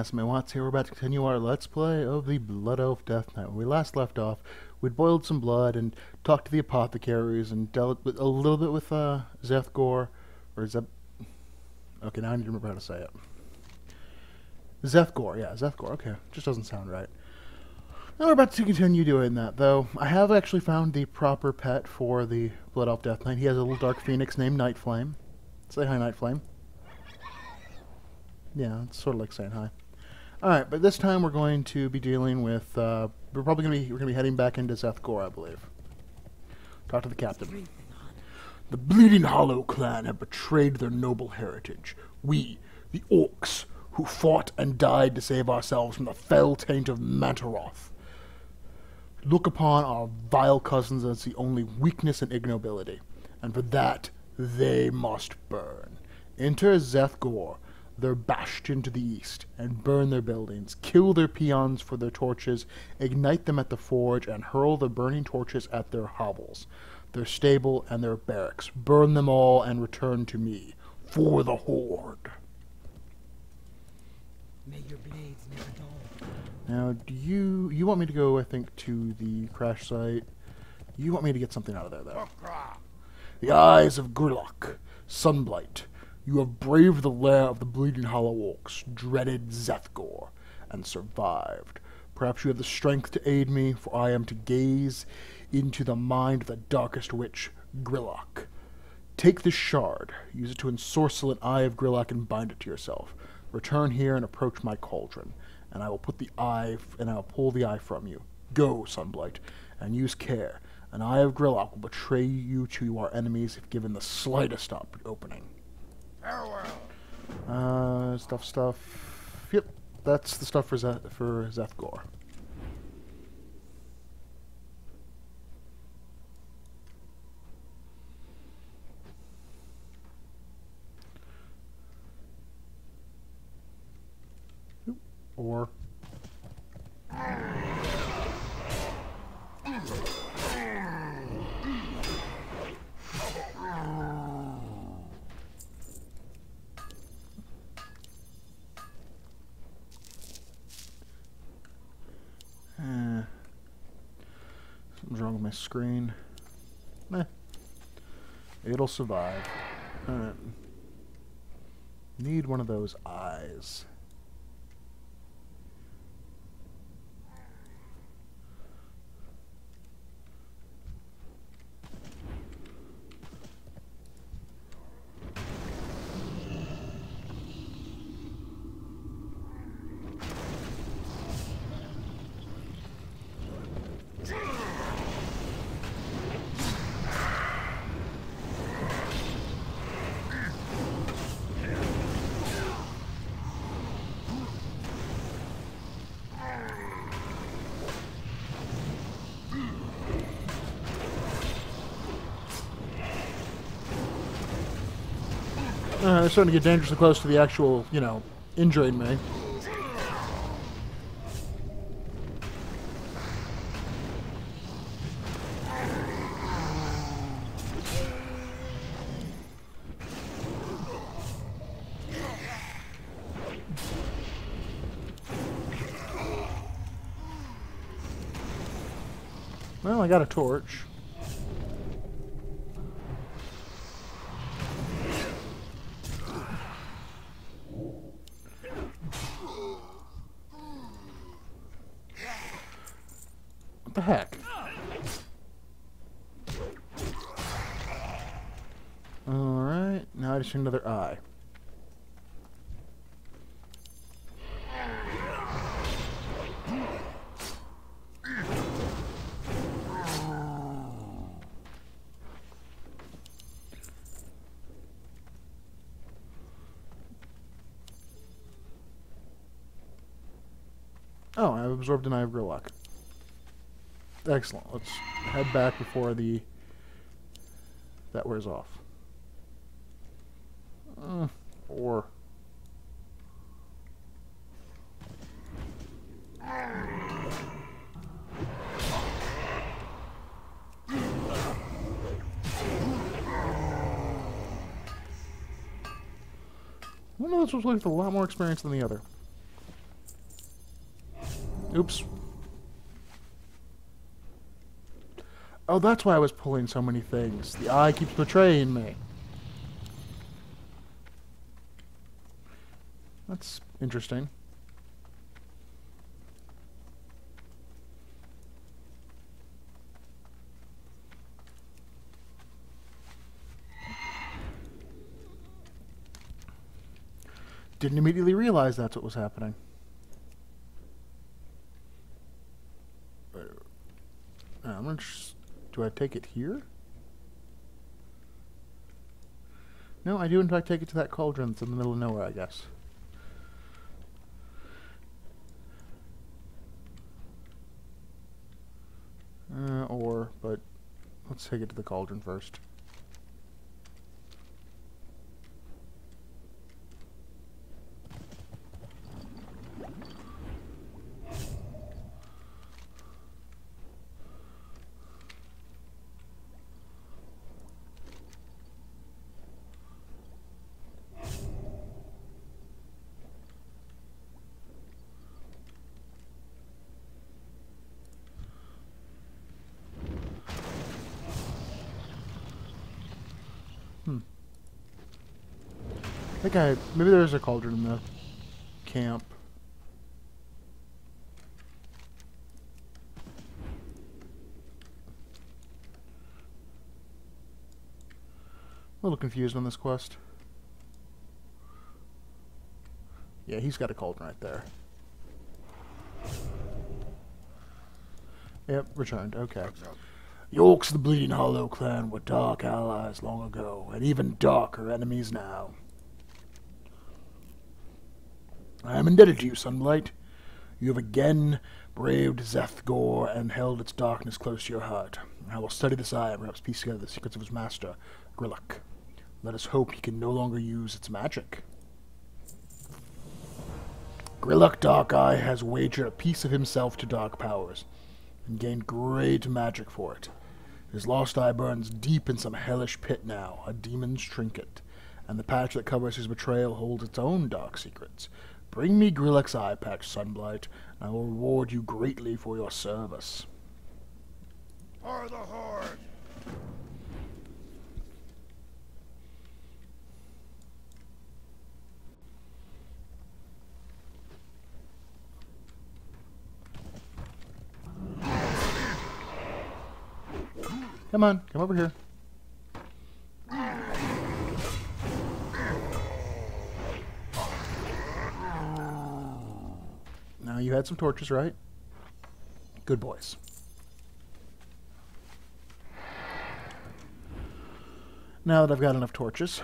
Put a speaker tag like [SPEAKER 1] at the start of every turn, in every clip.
[SPEAKER 1] Master Watts here. We're about to continue our Let's Play of the Blood Elf Death Knight. When we last left off, we'd boiled some blood and talked to the apothecaries and dealt with, a little bit with Zeth'gor, or Zeth... Okay, now I need to remember how to say it. Zeth'gor, yeah, Zeth'gor, okay. Just doesn't sound right. Now we're about to continue doing that, though. I have actually found the proper pet for the Blood Elf Death Knight. He has a little dark phoenix named Nightflame. Say hi, Nightflame. Yeah, it's sort of like saying hi. Alright, but this time we're going to be dealing with, we're gonna be heading back into Zeth'gor, I believe. Talk to the captain. The Bleeding Hollow clan have betrayed their noble heritage. We, the orcs, who fought and died to save ourselves from the fell taint of Mantaroth, look upon our vile cousins as the only weakness and ignobility, and for that they must burn. Enter Zeth'gor, their bastion to the east, and burn their buildings, kill their peons for their torches, ignite them at the forge, and hurl the burning torches at their hovels, their stable, and their barracks. Burn them all and return to me, for the Horde.
[SPEAKER 2] May your blades never dull.
[SPEAKER 1] Now, do you want me to go, I think, to the crash site? You want me to get something out of there, though. The eyes of Gurlock, Sunblight. You have braved the lair of the Bleeding Hollow Orcs, dreaded Zeth'gor, and survived. Perhaps you have the strength to aid me, for I am to gaze into the mind of the darkest witch, Grillock. Take this shard, use it to ensorcel an eye of Grillock and bind it to yourself. Return here and approach my cauldron, and I will pull the eye from you. Go, Sunblight, and use care. An eye of Grillock will betray you to our enemies if given the slightest opening.
[SPEAKER 2] Farewell.
[SPEAKER 1] Stuff. Yep, that's the stuff for Zeth'gor. Or... something's wrong with my screen. Meh. It'll survive. Alright. Need one of those eyes. They're starting to get dangerously close to the actual, injuring me. Well, I got a torch. What the heck? Alright, now I just need another eye. Oh, I've absorbed an eye of Grillock. Excellent. Let's head back before that wears off. Or... One of those was with a lot more experience than the other. Oops. Oh, that's why I was pulling so many things. The eye keeps betraying me. That's interesting. Didn't immediately realize that's what was happening. I'm gonna do I take it here? No, I do in fact take it to that cauldron that's in the middle of nowhere, I guess. But let's take it to the cauldron first. I think maybe there's a cauldron in the camp. A little confused on this quest. Yeah, he's got a cauldron right there. Yep, returned. Okay. The Orcs of the Bleeding Hollow clan were dark allies long ago, and even darker enemies now. I am indebted to you, Sunblight. You have again braved Zeth'gor and held its darkness close to your heart. I will study this eye and perhaps piece together the secrets of his master, Grillock. Let us hope he can no longer use its magic. Grillock Darkeye has wagered a piece of himself to dark powers, and gained great magic for it. His lost eye burns deep in some hellish pit now, a demon's trinket, and the patch that covers his betrayal holds its own dark secrets. Bring me Grillock's eye patch, Sunblight, and I will reward you greatly for your service.
[SPEAKER 3] For the Horde!
[SPEAKER 1] Come on, come over here. Now you had some torches, right? Good boys. Now that I've got enough torches,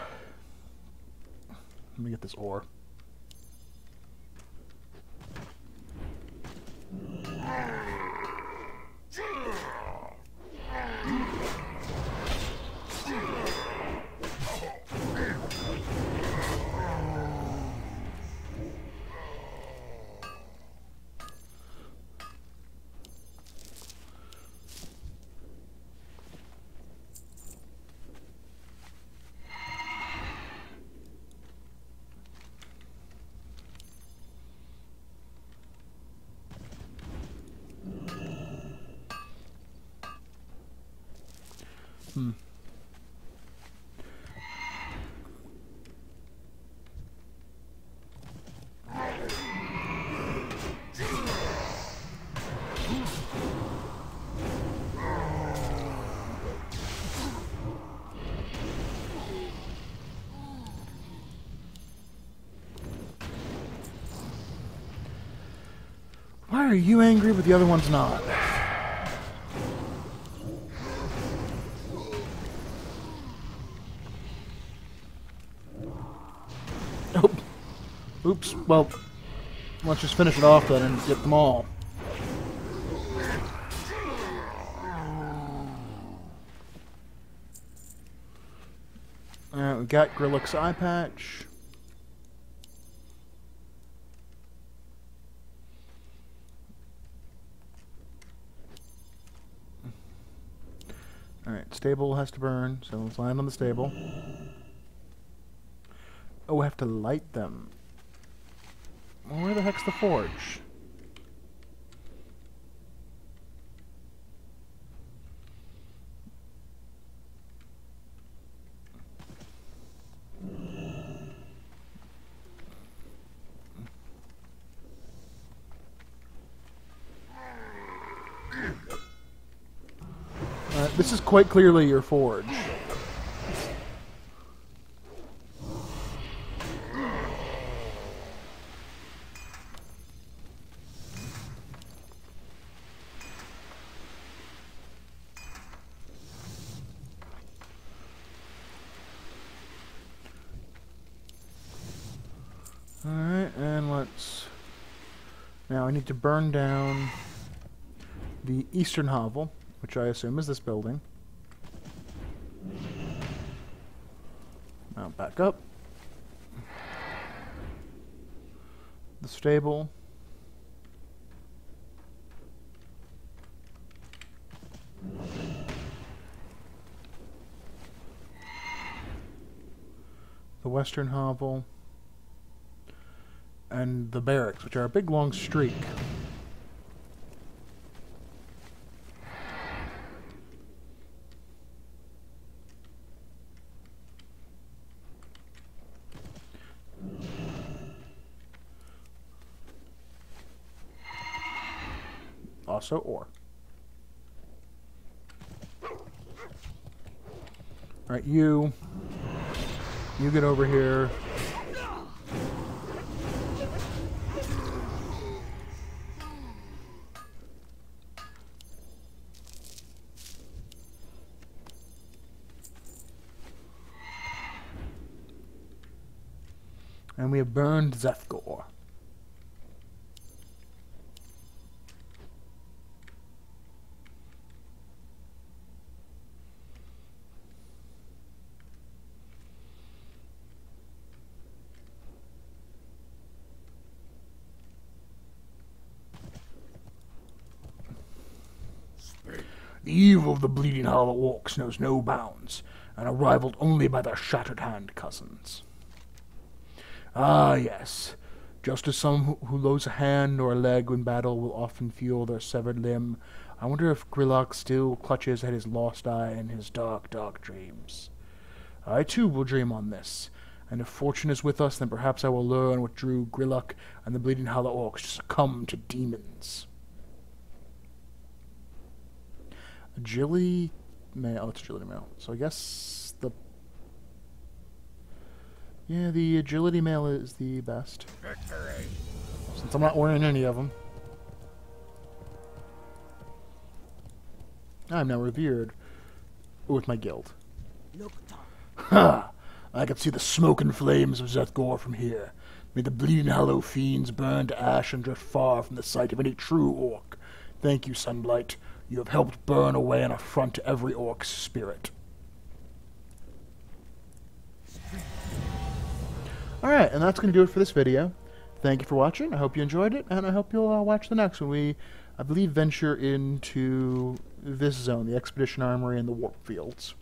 [SPEAKER 1] let me get this ore. Why are you angry but the other one's not? Oh. Oops. Well, let's just finish it off then and get them all. Alright, we got Grillock's eye patch. Alright, stable has to burn, so let's land on the stable. Oh, we have to light them. Well, where the heck's the forge? This is quite clearly your forge. Alright, and let's... Now I need to burn down the eastern hovel, which I assume is this building. Now back up. The stable. The western hovel. And the barracks, which are a big long streak. Also ore. Alright, you get over here. And we have burned Zeth'gor. The evil of the Bleeding Hollow Orcs knows no bounds, and are rivaled only by their shattered hand cousins. Ah, yes. Just as some who lose a hand or a leg in battle will often feel their severed limb, I wonder if Grillock still clutches at his lost eye in his dark, dark dreams. I too will dream on this, and if fortune is with us, then perhaps I will learn what drew Grillock and the Bleeding Hollow Orcs to succumb to demons. Agility mail. Oh, it's agility mail. So I guess the agility mail is the best.
[SPEAKER 3] Victory.
[SPEAKER 1] Since I'm not wearing any of them. I'm now revered with my guild.
[SPEAKER 2] Look, Tom.
[SPEAKER 1] Ha! I can see the smoke and flames of Zeth'gor from here. May the Bleeding Hollow fiends burn to ash and drift far from the sight of any true orc. Thank you, Sunblight. You have helped burn away an affront to every orc's spirit. Alright, and that's going to do it for this video. Thank you for watching. I hope you enjoyed it, and I hope you'll watch the next one. We, I believe, venture into this zone, the Expedition Armory and the Warp Fields.